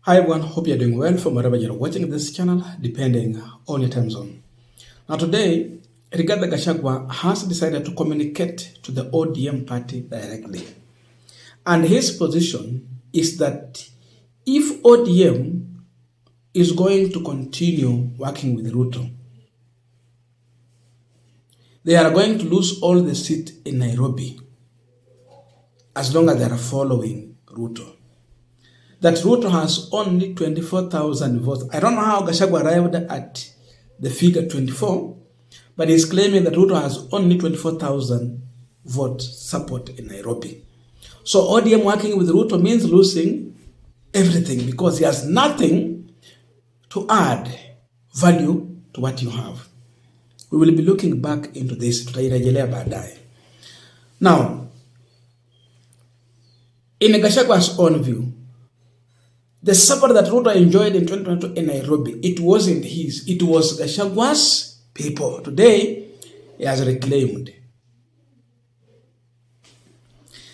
Hi everyone, hope you're doing well from wherever you're watching this channel, depending on your time zone. Now today, Gachagua has decided to communicate to the ODM party directly. And his position is that if ODM is going to continue working with Ruto, they are going to lose all the seats in Nairobi as long as they are following Ruto. That Ruto has only 24,000 votes. I don't know how Gachagua arrived at the figure 24, but he's claiming that Ruto has only 24,000 vote support in Nairobi. So ODM working with Ruto means losing everything because he has nothing to add value to what you have. We will be looking back into this. Now, in Gachagua's own view, the support that Ruto enjoyed in 2022 in Nairobi, it wasn't his. It was Gachagua's people. Today, he has reclaimed.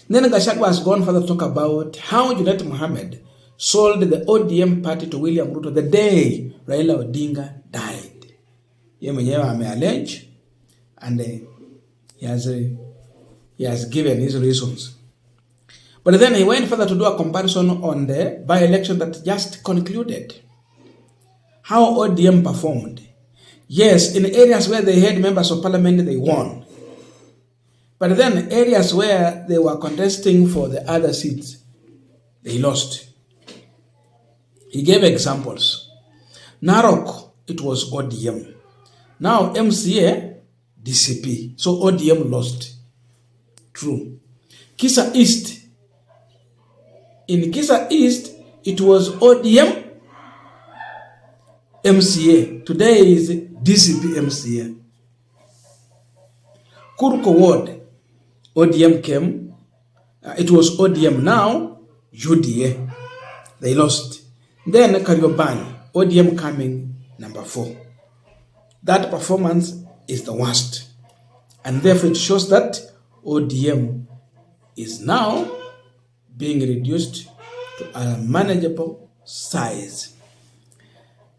Then Gachagua has gone further to talk about how Junet Mohammed sold the ODM party to William Ruto the day Raila Odinga died. Ye mwenyewe ameallege and he has given his reasons. But then he went further to do a comparison on the by-election that just concluded. How ODM performed. Yes, in areas where they had members of parliament, they won. But then areas where they were contesting for the other seats, they lost. He gave examples. Narok, it was ODM. Now MCA, DCP. So ODM lost. True. Kisa East. In Kisa East, it was ODM MCA. Today is DCP MCA. Kurko Ward, ODM came. It was ODM now, UDA. They lost. Then Kariobangi, ODM coming number 4. That performance is the worst. And therefore it shows that ODM is now being reduced to a manageable size.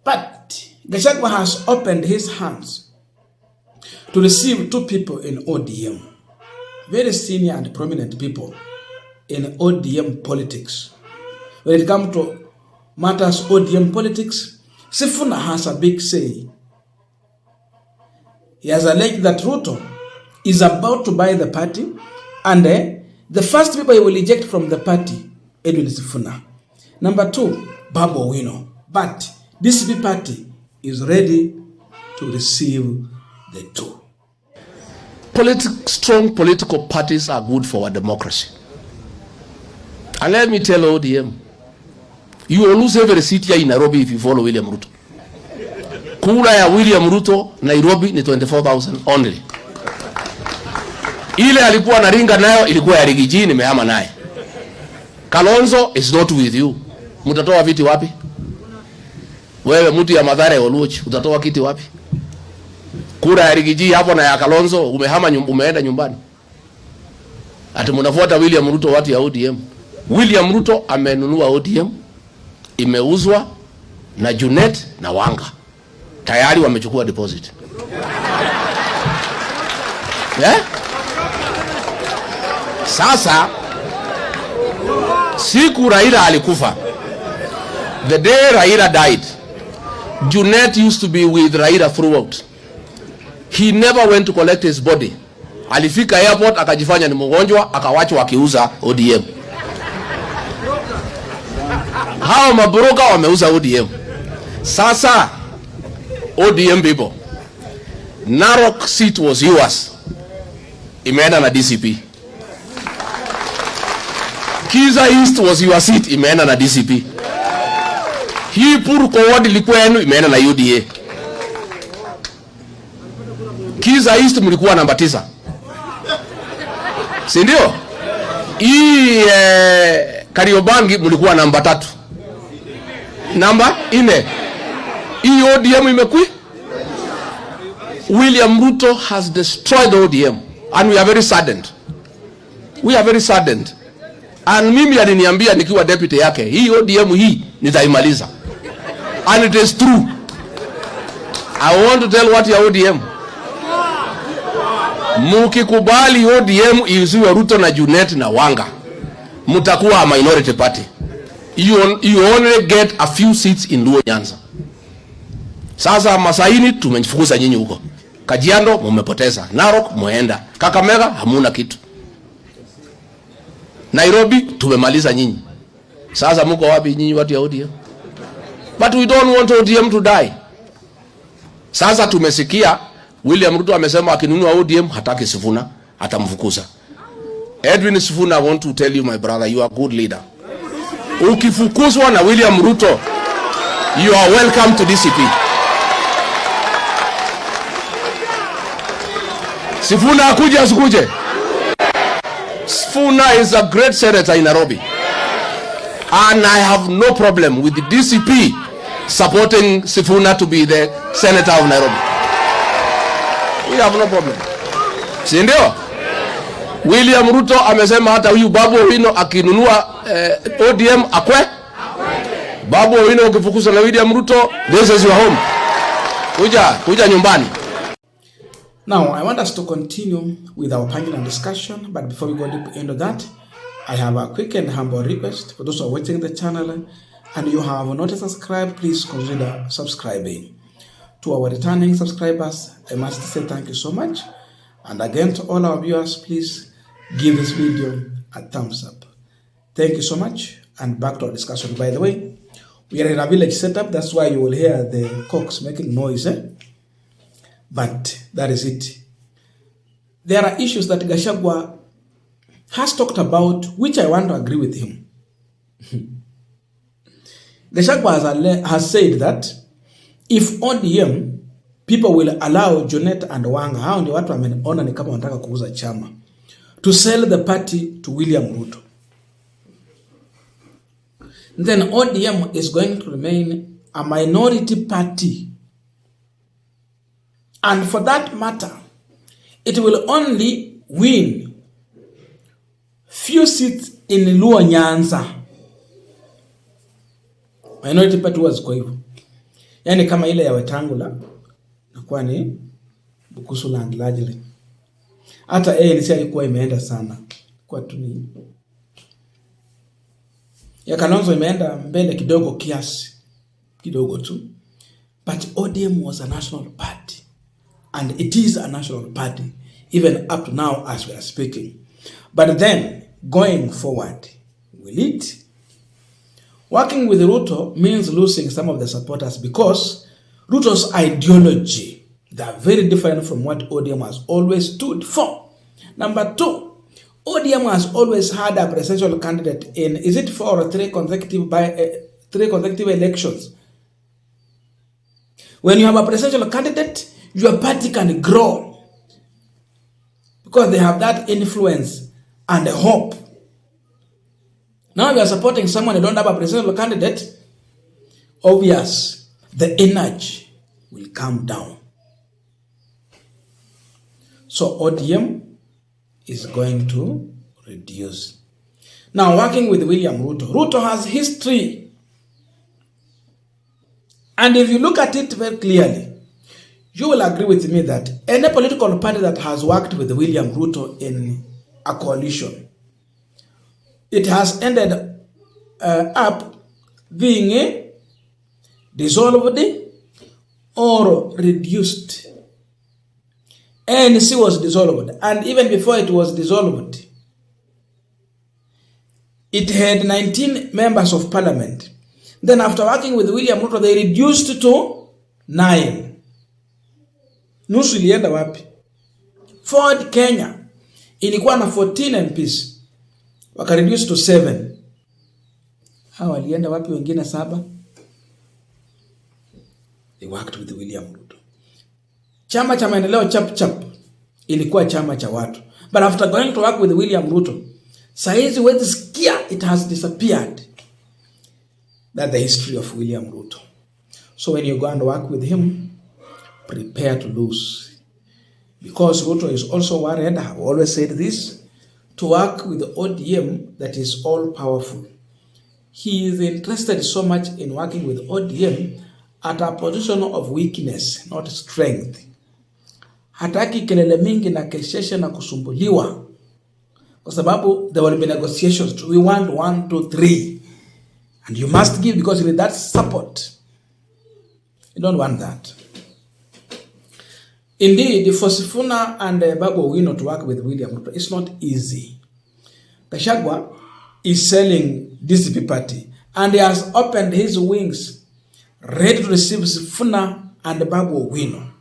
But Gachagua has opened his hands to receive 2 people in ODM, very senior and prominent people in ODM politics. When it comes to matters ODM politics, Sifuna has a big say. He has alleged that Ruto is about to buy the party and the first people he will eject from the party, Edwin Sifuna. Number 2, Babu Owino. But DCP party is ready to receive the 2. Strong political parties are good for our democracy. And let me tell ODM, you will lose every seat here in Nairobi if you follow William Ruto. Kura ya William Ruto, Nairobi ni 24,000 only. Ile alikuwa naringa nayo ilikuwa ya Rigiji, nimehama naye. Kalonzo is not with you. Mutatoa viti wapi? Wewe mtu ya Mathare Oluoch, utatoa kiti wapi? Kura ya Rigiji hapo na ya Kalonzo umeenda nyumbani. Ati mnafuata William Ruto watu ya ODM. William Ruto amenunua ODM, imeuzwa na Junet na Wanga. Tayari wamechukua deposit. Sasa siku Raila alikufa, the day Raila died, Junet used to be with Raila throughout. He never went to collect his body. Alifika airport akajifanya ni mgonjwa, akawachwa akiuza ODM. Hao mabroka wameuza ODM. Sasa ODM people, Narok seat was yours, imeenda na DCP. Kiza East was your seat, imeenda na DCP. Hii Purko ward ilikuwa yenu, imeenda na UDA. Kiza East mlikuwa namba 9. Si ndio? Hii Kariobangi mlikuwa namba 3. Namba 4. Hii ODM imekui. William Ruto has destroyed ODM and we are very saddened. We are very saddened. And mimi aliniambia nikiwa deputy yake, hii ODM hii nitaimaliza. And it is true. I want to tell what ya ODM. Mukikubali ODM iuziwe Ruto na Junet na Wanga, mutakuwa a minority party. You only get a few seats in Luo Nyanza. Sasa Masaini tumefukuza nyinyi huko. Kajiado mmepoteza. Narok muenda. Kakamega hamuna kitu. Nairobi tumemaliza nyinyi. Sasa mko wapi nyinyi watu ya ODM? But we don't want ODM to die. Sasa tumesikia William Ruto amesema akinunua ODM hataki Sifuna, atamfukuza. Edwin Sifuna, I want to tell you my brother, you are a good leader. Ukifukuzwa na William Ruto, you are welcome to DCP. Sifuna akuje asikuje? Sifuna is a great senator in Nairobi. And I have no problem with the DCP supporting Sifuna to be the senator of Nairobi. We have no problem. Si ndio? William Ruto amesema hata huyu Babu Owino akinunua ODM akwe. Babu Owino ukifukuza na William Ruto, this is your home. Kuja nyumbani. Now, I want us to continue with our panel and discussion, but before we go deep into that, I have a quick and humble request for those who are watching the channel and you have not subscribed, please consider subscribing. To our returning subscribers, I must say thank you so much. And again, to all our viewers, please give this video a thumbs up. Thank you so much. And back to our discussion. By the way, we are in a village setup. That's why you will hear the cocks making noise. But that is it. There are issues that Gachagua has talked about, which I want to agree with him. Gachagua has said that if ODM people will allow Junet and Wanga, hao ndio watu wameona ni kama wanataka kuuza chama, to sell the party to William Ruto, then ODM is going to remain a minority party. And for that matter, it will only win few seats in Luo Nyanza. Minority party was kwa hivyo. Yani kama ile ya Wetangula nakuwa ni Bukusu land largely. Hata ANC ilikuwa imeenda sana. Kwa tuni. Ya Kalonzo imeenda mbele kidogo kiasi. Kidogo tu. But ODM was a national party. And it is a national party. Even up to now as we are speaking. But then, going forward, will it? Working with Ruto means losing some of the supporters because Ruto's ideology, they are very different from what ODM has always stood for. Number two, ODM has always had a presidential candidate in, is it 4 or 3 consecutive elections? When you have a presidential candidate, your party can grow because they have that influence and hope. Now you are supporting someone who don't have a presidential candidate, obvious, the energy will come down. So ODM is going to reduce. Now working with William Ruto. Ruto has history. And if you look at it very clearly, you will agree with me that any political party that has worked with William Ruto in a coalition, it has ended up being dissolved or reduced. ANC was dissolved, and even before it was dissolved, it had 19 members of parliament. Then after working with William Ruto, they reduced to 9. Nusu ilienda wapi? Ford Kenya ilikuwa na 14 MPs. Waka reduce to 7. Hawa walienda wapi wengine 7? They worked with William Ruto. Chama cha maendeleo chap ilikuwa chama cha watu. But after going to work with William Ruto, saizi wezi sikia it has disappeared. That's the history of William Ruto. So when you go and work with him, prepare to lose. Because Ruto is also worried, I have always said this, to work with the ODM that is all powerful. he is interested so much in working with ODM at a position of weakness, not strength. Hataki kelele mingi na kesheshe na kusumbuliwa. Kwa sababu there will be negotiations. We want 1, 2, 3. And you must give because with that support. You don't want that. Indeed, for Sifuna and Babu Owino to work with William Ruto, it's not easy. Gachagua is selling DCP party and he has opened his wings ready to receive Sifuna and Babu Owino.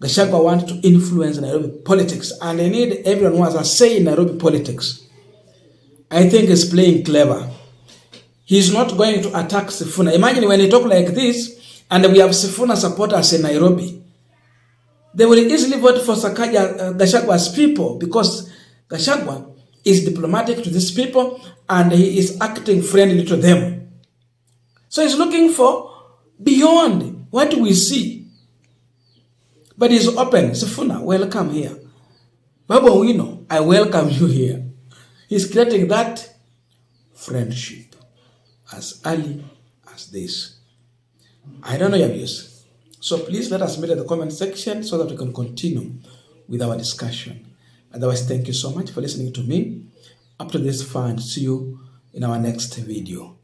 Gachagua wants to influence Nairobi politics and they need everyone who has a say in Nairobi politics. I think he's playing clever. He's not going to attack Sifuna. Imagine when he talk like this and we have Sifuna supporters in Nairobi. They will easily vote for Gachagua's people because Gachagua is diplomatic to these people and he is acting friendly to them. So he's looking for beyond what we see. But he's open. Sifuna, welcome here. Babu Owino, I welcome you here. He's creating that friendship as early as this. I don't know your views. So please let us meet in the comment section so that we can continue with our discussion. Otherwise, thank you so much for listening to me. Up to this far and see you in our next video.